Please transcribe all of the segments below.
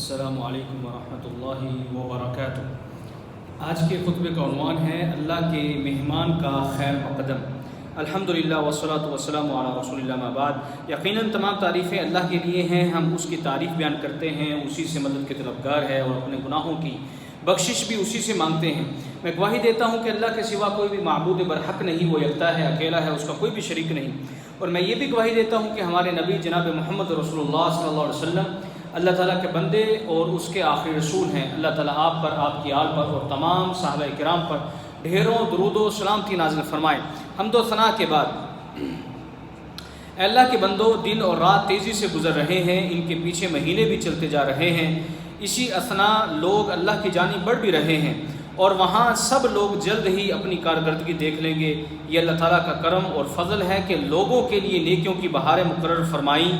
السلام علیکم ورحمۃ اللہ وبرکاتہ۔ آج کے خطبے کا عنوان ہے اللہ کے مہمان کا خیر مقدم۔ الحمدللہ والصلاۃ والسلام علی رسول اللہ ما بعد۔ یقیناً تمام تعریفیں اللہ کے لیے ہیں، ہم اس کی تعریف بیان کرتے ہیں، اسی سے مدد کے طلبگار ہے اور اپنے گناہوں کی بخشش بھی اسی سے مانگتے ہیں۔ میں گواہی دیتا ہوں کہ اللہ کے سوا کوئی بھی معبود برحق نہیں، وہ یکتا ہے، اکیلا ہے، اس کا کوئی بھی شریک نہیں۔ اور میں یہ بھی گواہی دیتا ہوں کہ ہمارے نبی جناب محمد رسول اللہ صلی اللہ علیہ وسلم اللہ تعالیٰ کے بندے اور اس کے آخری رسول ہیں۔ اللہ تعالیٰ آپ پر، آپ کی آل پر اور تمام صحابہ کرام پر ڈھیروں درود و سلامتی نازل فرمائے۔ حمد و ثنا کے بعد، اے اللہ کے بندوں، دن اور رات تیزی سے گزر رہے ہیں، ان کے پیچھے مہینے بھی چلتے جا رہے ہیں۔ اسی اثنا لوگ اللہ کی جانب بڑھ بھی رہے ہیں اور وہاں سب لوگ جلد ہی اپنی کارکردگی دیکھ لیں گے۔ یہ اللہ تعالیٰ کا کرم اور فضل ہے کہ لوگوں کے لیے نیکیوں کی بہاریں مقرر فرمائیں۔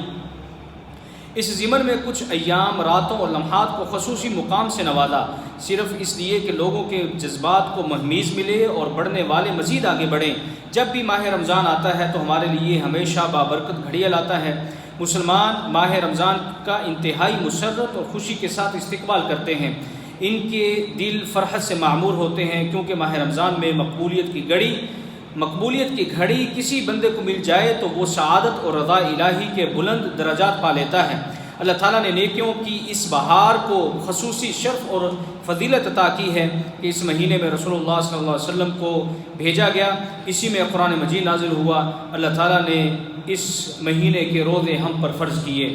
اس ضمن میں کچھ ایام، راتوں اور لمحات کو خصوصی مقام سے نوازا، صرف اس لیے کہ لوگوں کے جذبات کو مہمیز ملے اور بڑھنے والے مزید آگے بڑھیں۔ جب بھی ماہ رمضان آتا ہے تو ہمارے لیے ہمیشہ بابرکت گھڑیاں لاتا ہے۔ مسلمان ماہ رمضان کا انتہائی مسرت اور خوشی کے ساتھ استقبال کرتے ہیں، ان کے دل فرحت سے معمور ہوتے ہیں، کیونکہ ماہ رمضان میں مقبولیت کی گھڑی کسی بندے کو مل جائے تو وہ سعادت اور رضا الہی کے بلند درجات پا لیتا ہے۔ اللہ تعالیٰ نے نیکیوں کی اس بہار کو خصوصی شرف اور فضیلت عطا کی ہے کہ اس مہینے میں رسول اللہ صلی اللہ علیہ وسلم کو بھیجا گیا، اسی میں قرآن مجید نازل ہوا۔ اللہ تعالیٰ نے اس مہینے کے روزے ہم پر فرض کیے۔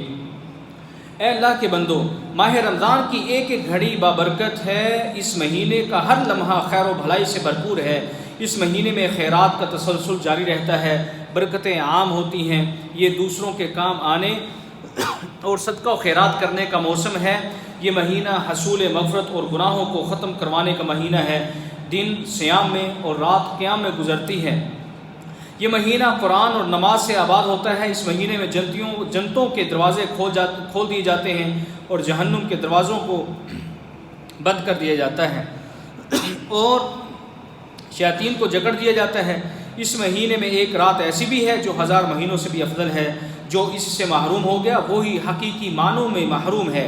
اے اللہ کے بندو، ماہ رمضان کی ایک ایک گھڑی بابرکت ہے، اس مہینے کا ہر لمحہ خیر و بھلائی سے بھرپور ہے۔ اس مہینے میں خیرات کا تسلسل جاری رہتا ہے، برکتیں عام ہوتی ہیں۔ یہ دوسروں کے کام آنے اور صدقہ و خیرات کرنے کا موسم ہے۔ یہ مہینہ حصول مغفرت اور گناہوں کو ختم کروانے کا مہینہ ہے۔ دن صیام میں اور رات قیام میں گزرتی ہے۔ یہ مہینہ قرآن اور نماز سے آباد ہوتا ہے۔ اس مہینے میں جنتوں کے دروازے کھول دیے جاتے ہیں اور جہنم کے دروازوں کو بند کر دیا جاتا ہے اور شیاطین کو جکڑ دیا جاتا ہے۔ اس مہینے میں ایک رات ایسی بھی ہے جو 1000 مہینوں سے بھی افضل ہے۔ جو اس سے محروم ہو گیا وہی حقیقی معنوں میں محروم ہے۔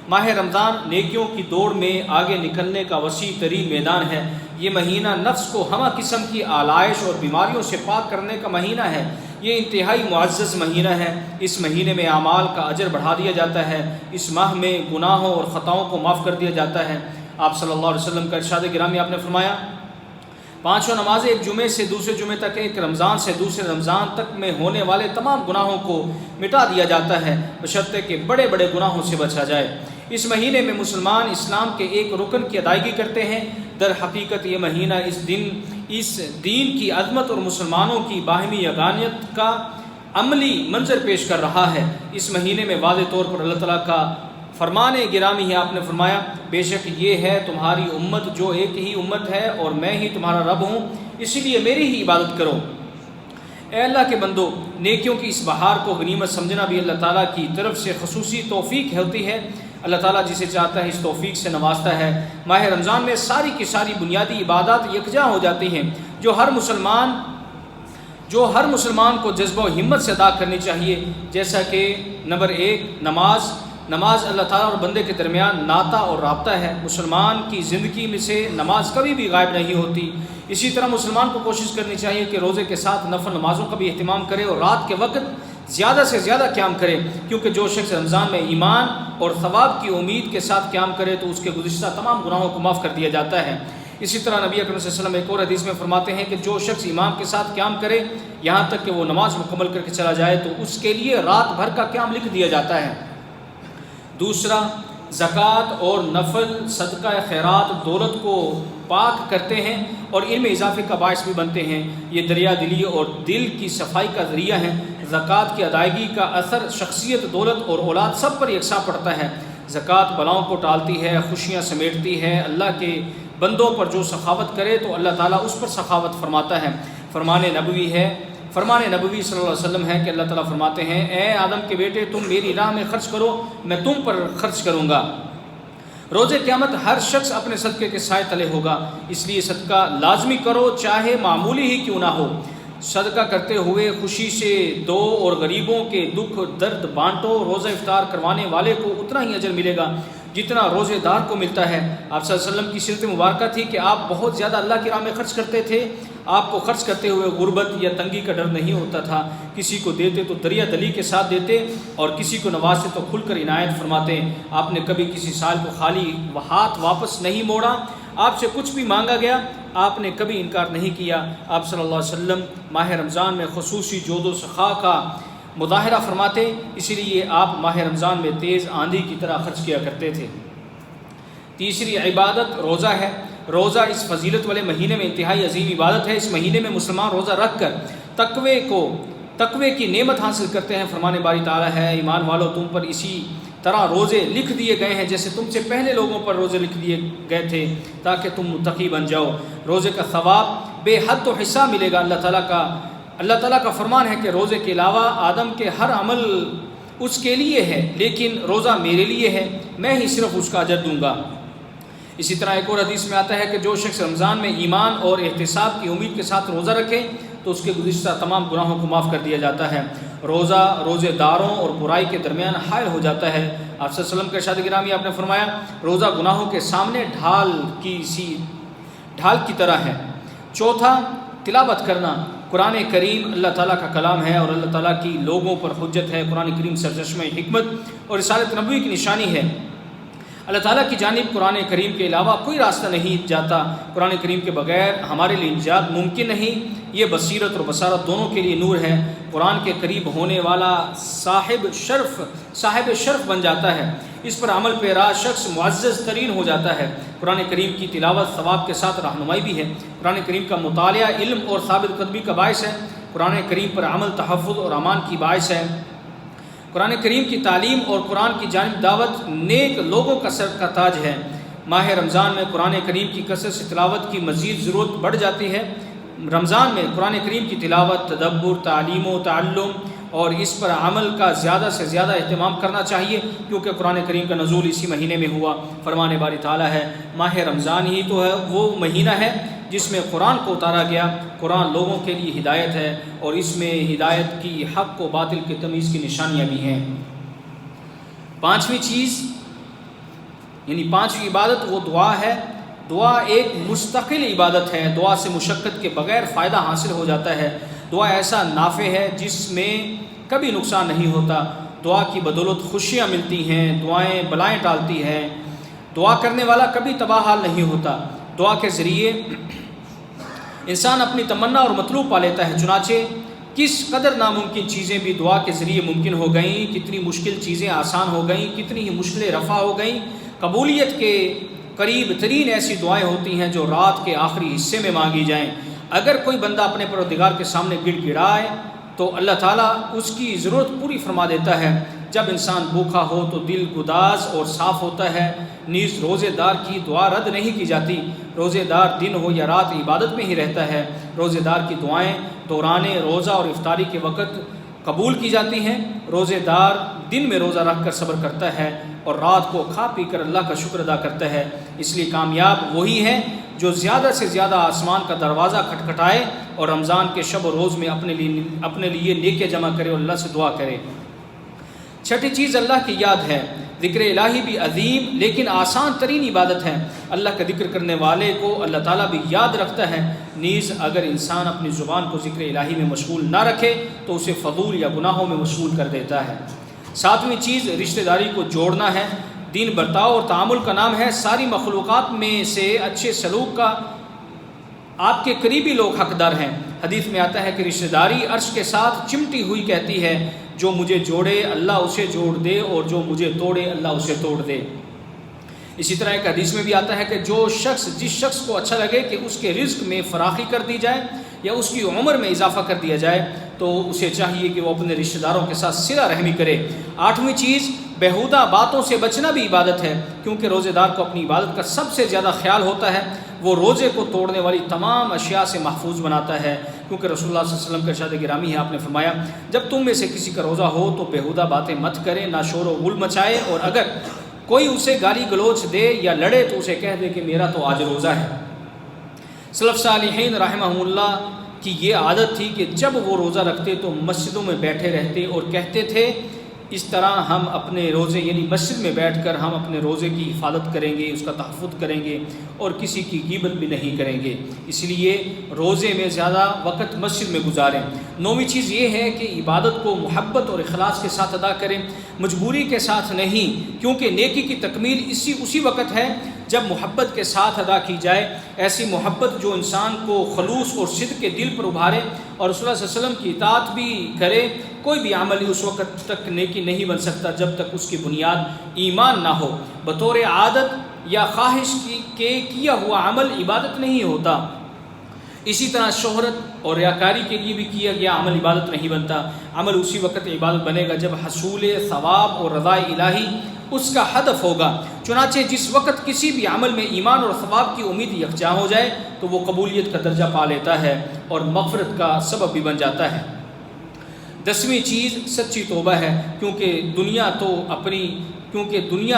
ماہ رمضان نیکیوں کی دوڑ میں آگے نکلنے کا وسیع ترین میدان ہے۔ یہ مہینہ نفس کو ہمہ قسم کی آلائش اور بیماریوں سے پاک کرنے کا مہینہ ہے۔ یہ انتہائی معزز مہینہ ہے۔ اس مہینے میں اعمال کا اجر بڑھا دیا جاتا ہے۔ اس ماہ میں گناہوں اور خطاؤں کو معاف کر دیا جاتا ہے۔ آپ صلی اللہ علیہ وسلم کا ارشاد گرامی آپ نے فرمایا، 5 نمازیں ایک جمعے سے دوسرے جمعے تک، ایک رمضان سے دوسرے رمضان تک میں ہونے والے تمام گناہوں کو مٹا دیا جاتا ہے، بشرطے کہ بڑے بڑے گناہوں سے بچا جائے۔ اس مہینے میں مسلمان اسلام کے ایک رکن کی ادائیگی کرتے ہیں۔ در حقیقت یہ مہینہ اس دین کی عظمت اور مسلمانوں کی باہمی یگانیت کا عملی منظر پیش کر رہا ہے۔ اس مہینے میں واضح طور پر اللہ تعالیٰ کا فرمان گرامی ہے۔ آپ نے فرمایا، بے شک یہ ہے تمہاری امت جو ایک ہی امت ہے اور میں ہی تمہارا رب ہوں، اسی لیے میری ہی عبادت کرو۔ اے اللہ کے بندو، نیکیوں کی اس بہار کو غنیمت سمجھنا بھی اللہ تعالیٰ کی طرف سے خصوصی توفیق ہوتی ہے۔ اللہ تعالیٰ جسے چاہتا ہے اس توفیق سے نوازتا ہے۔ ماہ رمضان میں ساری کی ساری بنیادی عبادات یکجا ہو جاتی ہیں جو ہر مسلمان کو جذبہ و ہمت سے ادا کرنی چاہیے، جیسا کہ نمبر 1 نماز اللہ تعالیٰ اور بندے کے درمیان ناطہ اور رابطہ ہے۔ مسلمان کی زندگی میں سے نماز کبھی بھی غائب نہیں ہوتی۔ اسی طرح مسلمان کو کوشش کرنی چاہیے کہ روزے کے ساتھ نفل نمازوں کا بھی اہتمام کرے اور رات کے وقت زیادہ سے زیادہ قیام کرے، کیونکہ جو شخص رمضان میں ایمان اور ثواب کی امید کے ساتھ قیام کرے تو اس کے گزشتہ تمام گناہوں کو معاف کر دیا جاتا ہے۔ اسی طرح نبی اکرم صلی اللہ علیہ وسلم ایک اور حدیث میں فرماتے ہیں کہ جو شخص امام کے ساتھ قیام کرے یہاں تک کہ وہ نماز مکمل کر کے چلا جائے تو اس کے لیے رات بھر کا قیام لکھ دیا جاتا ہے۔ دوسرا، زکوٰۃ اور نفل صدقہ خیرات دولت کو پاک کرتے ہیں اور ان میں اضافے کا باعث بھی بنتے ہیں۔ یہ دریا دلی اور دل کی صفائی کا ذریعہ ہیں۔ زکوٰۃ کی ادائیگی کا اثر شخصیت، دولت اور اولاد سب پر یکساں پڑتا ہے۔ زکوٰۃ بلاؤں کو ٹالتی ہے، خوشیاں سمیٹتی ہے۔ اللہ کے بندوں پر جو سخاوت کرے تو اللہ تعالیٰ اس پر سخاوت فرماتا ہے۔ فرمان نبوی صلی اللہ علیہ وسلم ہے کہ اللہ تعالیٰ فرماتے ہیں، اے آدم کے بیٹے، تم میری راہ میں خرچ کرو، میں تم پر خرچ کروں گا۔ روز قیامت ہر شخص اپنے صدقے کے سائے تلے ہوگا، اس لیے صدقہ لازمی کرو، چاہے معمولی ہی کیوں نہ ہو۔ صدقہ کرتے ہوئے خوشی سے دو اور غریبوں کے دکھ درد بانٹو۔ روزہ افطار کروانے والے کو اتنا ہی اجر ملے گا جتنا روزے دار کو ملتا ہے۔ آپ صلی اللہ علیہ وسلم کی سیرت مبارکہ تھی کہ آپ بہت زیادہ اللہ کی راہ میں خرچ کرتے تھے، آپ کو خرچ کرتے ہوئے غربت یا تنگی کا ڈر نہیں ہوتا تھا، کسی کو دیتے تو دریا دلی کے ساتھ دیتے اور کسی کو نوازتے تو کھل کر عنایت فرماتے۔ آپ نے کبھی کسی سال کو خالی ہاتھ واپس نہیں موڑا، آپ سے کچھ بھی مانگا گیا آپ نے کبھی انکار نہیں کیا۔ آپ صلی اللہ علیہ وسلم ماہ رمضان میں خصوصی جود و سخا کا مظاہرہ فرماتے، اسی لیے آپ ماہ رمضان میں تیز آندھی کی طرح خرچ کیا کرتے تھے۔ تیسری عبادت روزہ ہے۔ روزہ اس فضیلت والے مہینے میں انتہائی عظیم عبادت ہے۔ اس مہینے میں مسلمان روزہ رکھ کر تقوی کی نعمت حاصل کرتے ہیں۔ فرمان باری تعالیٰ ہے، ایمان والو تم پر اسی طرح روزے لکھ دیے گئے ہیں جیسے تم سے پہلے لوگوں پر روزے لکھ دیے گئے تھے تاکہ تم متقی بن جاؤ۔ روزے کا ثواب بے حد و حصہ ملے گا۔ اللہ تعالیٰ کا فرمان ہے کہ روزے کے علاوہ آدم کے ہر عمل اس کے لیے ہے، لیکن روزہ میرے لیے ہے، میں ہی صرف اس کا اجر دوں گا۔ اسی طرح ایک اور حدیث میں آتا ہے کہ جو شخص رمضان میں ایمان اور احتساب کی امید کے ساتھ روزہ رکھے تو اس کے گزشتہ تمام گناہوں کو معاف کر دیا جاتا ہے۔ روزہ روزے داروں اور برائی کے درمیان حائل ہو جاتا ہے۔ آپ صلی اللہ علیہ وسلم کے ارشاد گرامی آپ نے فرمایا، روزہ گناہوں کے سامنے ڈھال کی طرح ہے۔ چوتھا، تلاوت کرنا۔ قرآن کریم اللہ تعالیٰ کا کلام ہے اور اللہ تعالیٰ کی لوگوں پر حجت ہے۔ قرآن کریم سرچشمہ حکمت اور رسالت نبوی کی نشانی ہے۔ اللہ تعالیٰ کی جانب قرآن کریم کے علاوہ کوئی راستہ نہیں جاتا۔ قرآن کریم کے بغیر ہمارے لیے نجات ممکن نہیں۔ یہ بصیرت اور بصارت دونوں کے لیے نور ہے۔ قرآن کے قریب ہونے والا صاحب شرف بن جاتا ہے۔ اس پر عمل پیرا شخص معزز ترین ہو جاتا ہے۔ قرآن کریم کی تلاوت ثواب کے ساتھ رہنمائی بھی ہے۔ قرآن کریم کا مطالعہ علم اور ثابت قدمی کا باعث ہے۔ قرآن کریم پر عمل تحفظ اور امان کی باعث ہے۔ قرآن کریم کی تعلیم اور قرآن کی جانب دعوت نیک لوگوں کا سر کا تاج ہے۔ ماہ رمضان میں قرآن کریم کی کثرت سے تلاوت کی مزید ضرورت بڑھ جاتی ہے۔ رمضان میں قرآن کریم کی تلاوت، تدبر، تعلیم و تعلم اور اس پر عمل کا زیادہ سے زیادہ اہتمام کرنا چاہیے، کیونکہ قرآن کریم کا نزول اسی مہینے میں ہوا۔ فرمان باری تعالیٰ ہے، ماہ رمضان ہی تو ہے وہ مہینہ ہے جس میں قرآن کو اتارا گیا۔ قرآن لوگوں کے لیے ہدایت ہے اور اس میں ہدایت کی حق و باطل کی تمیز کی نشانیاں بھی ہیں۔ پانچویں چیز یعنی پانچویں عبادت وہ دعا ہے۔ دعا ایک مستقل عبادت ہے۔ دعا سے مشقت کے بغیر فائدہ حاصل ہو جاتا ہے۔ دعا ایسا نافع ہے جس میں کبھی نقصان نہیں ہوتا۔ دعا کی بدولت خوشیاں ملتی ہیں، دعائیں بلائیں ٹالتی ہیں۔ دعا کرنے والا کبھی تباہ حال نہیں ہوتا۔ دعا کے ذریعے انسان اپنی تمنا اور مطلوب پا لیتا ہے۔ چنانچہ کس قدر ناممکن چیزیں بھی دعا کے ذریعے ممکن ہو گئیں، کتنی مشکل چیزیں آسان ہو گئیں، کتنی ہی مشکلیں رفع ہو گئیں۔ قبولیت کے قریب ترین ایسی دعائیں ہوتی ہیں جو رات کے آخری حصے میں مانگی جائیں۔ اگر کوئی بندہ اپنے پروردگار کے سامنے گڑ گڑائے تو اللہ تعالیٰ اس کی ضرورت پوری فرما دیتا ہے۔ جب انسان بھوکا ہو تو دل گداز اور صاف ہوتا ہے۔ نیز روزے دار کی دعا رد نہیں کی جاتی۔ روزے دار دن ہو یا رات عبادت میں ہی رہتا ہے۔ روزے دار کی دعائیں دوران روزہ اور افطاری کے وقت قبول کی جاتی ہیں۔ روزے دار دن میں روزہ رکھ کر صبر کرتا ہے اور رات کو کھا پی کر اللہ کا شکر ادا کرتا ہے۔ اس لیے کامیاب وہی ہے جو زیادہ سے زیادہ آسمان کا دروازہ کھٹکھٹائے اور رمضان کے شب و روز میں اپنے لیے نیکیاں جمع کرے اور اللہ سے دعا کرے۔ چھٹی چیز اللہ کی یاد ہے۔ ذکر الہی بھی عظیم لیکن آسان ترین عبادت ہے۔ اللہ کا ذکر کرنے والے کو اللہ تعالیٰ بھی یاد رکھتا ہے۔ نیز اگر انسان اپنی زبان کو ذکر الہی میں مشغول نہ رکھے تو اسے فضول یا گناہوں میں مشغول کر دیتا ہے۔ ساتویں چیز رشتہ داری کو جوڑنا ہے۔ دین برتاؤ اور تعامل کا نام ہے۔ ساری مخلوقات میں سے اچھے سلوک کا آپ کے قریبی لوگ حقدار ہیں۔ حدیث میں آتا ہے کہ رشتہ داری عرش کے ساتھ چمٹی ہوئی کہتی ہے، جو مجھے جوڑے اللہ اسے جوڑ دے اور جو مجھے توڑے اللہ اسے توڑ دے۔ اسی طرح ایک حدیث میں بھی آتا ہے کہ جس شخص کو اچھا لگے کہ اس کے رزق میں فراخی کر دی جائے یا اس کی عمر میں اضافہ کر دیا جائے تو اسے چاہیے کہ وہ اپنے رشتہ داروں کے ساتھ صلہ رحمی کرے۔ آٹھویں چیز بیہودہ باتوں سے بچنا بھی عبادت ہے، کیونکہ روزے دار کو اپنی عبادت کا سب سے زیادہ خیال ہوتا ہے۔ وہ روزے کو توڑنے والی تمام اشیاء سے محفوظ بناتا ہے، کیونکہ رسول اللہ صلی اللہ علیہ وسلم کا ارشاد گرامی ہے، آپ نے فرمایا جب تم میں سے کسی کا روزہ ہو تو بیہودہ باتیں مت کرے، نہ شور و غل مچائے، اور اگر کوئی اسے گالی گلوچ دے یا لڑے تو اسے کہہ دے کہ میرا تو آج روزہ ہے۔ سلف صالحین رحمہم اللہ کی یہ عادت تھی کہ جب وہ روزہ رکھتے تو مسجدوں میں بیٹھے رہتے اور کہتے تھے اس طرح ہم اپنے روزے یعنی مسجد میں بیٹھ کر ہم اپنے روزے کی حفاظت کریں گے، اس کا تحفظ کریں گے اور کسی کی غیبت بھی نہیں کریں گے۔ اس لیے روزے میں زیادہ وقت مسجد میں گزاریں۔ 9ویں چیز یہ ہے کہ عبادت کو محبت اور اخلاص کے ساتھ ادا کریں، مجبوری کے ساتھ نہیں، کیونکہ نیکی کی تکمیل اسی وقت ہے جب محبت کے ساتھ ادا کی جائے۔ ایسی محبت جو انسان کو خلوص اور صدق کے دل پر ابھارے اور رسول اللہ صلی اللہ علیہ وسلم کی اطاعت بھی کرے۔ کوئی بھی عمل اس وقت تک نیکی نہیں بن سکتا جب تک اس کی بنیاد ایمان نہ ہو۔ بطور عادت یا خواہش کے کیا ہوا عمل عبادت نہیں ہوتا۔ اسی طرح شہرت اور ریاکاری کے لیے بھی کیا گیا عمل عبادت نہیں بنتا۔ عمل اسی وقت عبادت بنے گا جب حصول ثواب اور رضا الہی اس کا ہدف ہوگا۔ چنانچہ جس وقت کسی بھی عمل میں ایمان اور ثواب کی امید یکجا ہو جائے تو وہ قبولیت کا درجہ پا لیتا ہے اور مغفرت کا سبب بھی بن جاتا ہے۔ 10ویں چیز سچی توبہ ہے، کیونکہ دنیا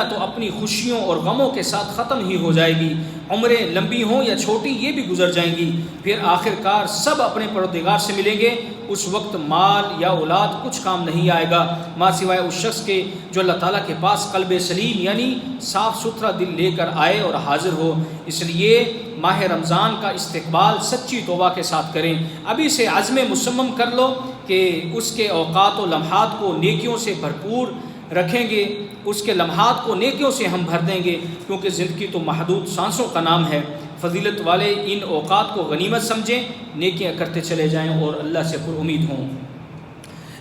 تو اپنی خوشیوں اور غموں کے ساتھ ختم ہی ہو جائے گی۔ عمریں لمبی ہوں یا چھوٹی یہ بھی گزر جائیں گی، پھر آخر کار سب اپنے پروردگار سے ملیں گے۔ اس وقت مال یا اولاد کچھ کام نہیں آئے گا ماں سوائے اس شخص کے جو اللہ تعالیٰ کے پاس قلب سلیم یعنی صاف ستھرا دل لے کر آئے اور حاضر ہو۔ اس لیے ماہ رمضان کا استقبال سچی توبہ کے ساتھ کریں۔ ابھی سے عزم مصمم کر لو کہ اس کے اوقات و لمحات کو نیکیوں سے بھرپور رکھیں گے، اس کے لمحات کو نیکیوں سے ہم بھر دیں گے، کیونکہ زندگی تو محدود سانسوں کا نام ہے۔ فضیلت والے ان اوقات کو غنیمت سمجھیں، نیکیاں کرتے چلے جائیں اور اللہ سے پر امید ہوں۔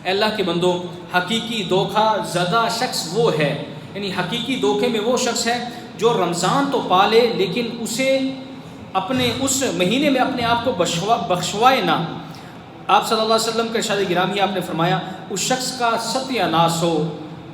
اے اللہ کے بندو، حقیقی دھوکہ زدہ شخص وہ ہے، یعنی حقیقی دھوکے میں وہ شخص ہے جو رمضان تو پالے لیکن اسے اپنے اس مہینے میں اپنے آپ کو بخشوائے نہ۔ آپ صلی اللہ علیہ وسلم کے ارشاد گرامی آپ نے فرمایا، اس شخص کا ستیہ ناس ہو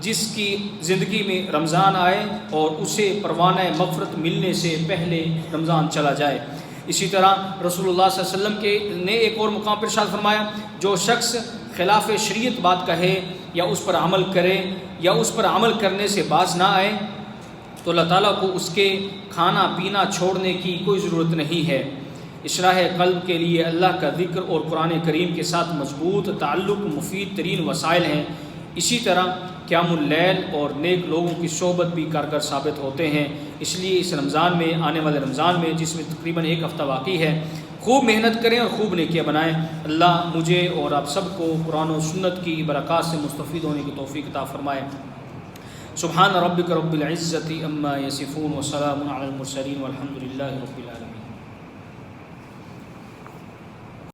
جس کی زندگی میں رمضان آئے اور اسے پروانہ مغفرت ملنے سے پہلے رمضان چلا جائے۔ اسی طرح رسول اللہ صلی اللہ علیہ وسلم نے ایک اور مقام پر ارشاد فرمایا، جو شخص خلاف شریعت بات کہے یا اس پر عمل کرے یا اس پر عمل کرنے سے باز نہ آئے تو اللہ تعالیٰ کو اس کے کھانا پینا چھوڑنے کی کوئی ضرورت نہیں ہے۔ اصلاح قلب کے لیے اللہ کا ذکر اور قرآن کریم کے ساتھ مضبوط تعلق مفید ترین وسائل ہیں۔ اسی طرح قیام اللیل اور نیک لوگوں کی صحبت بھی کارگر ثابت ہوتے ہیں۔ اس لیے اس رمضان میں، آنے والے رمضان میں جس میں تقریباً 1 ہفتہ باقی ہے، خوب محنت کریں اور خوب نیکیاں بنائیں۔ اللہ مجھے اور آپ سب کو قرآن و سنت کی برکات سے مستفید ہونے کی توفیق عطا فرمائے۔ سبحان ربک رب العزت عما یصفون وسلام علی المرسلین والحمد للہ رب العالمین۔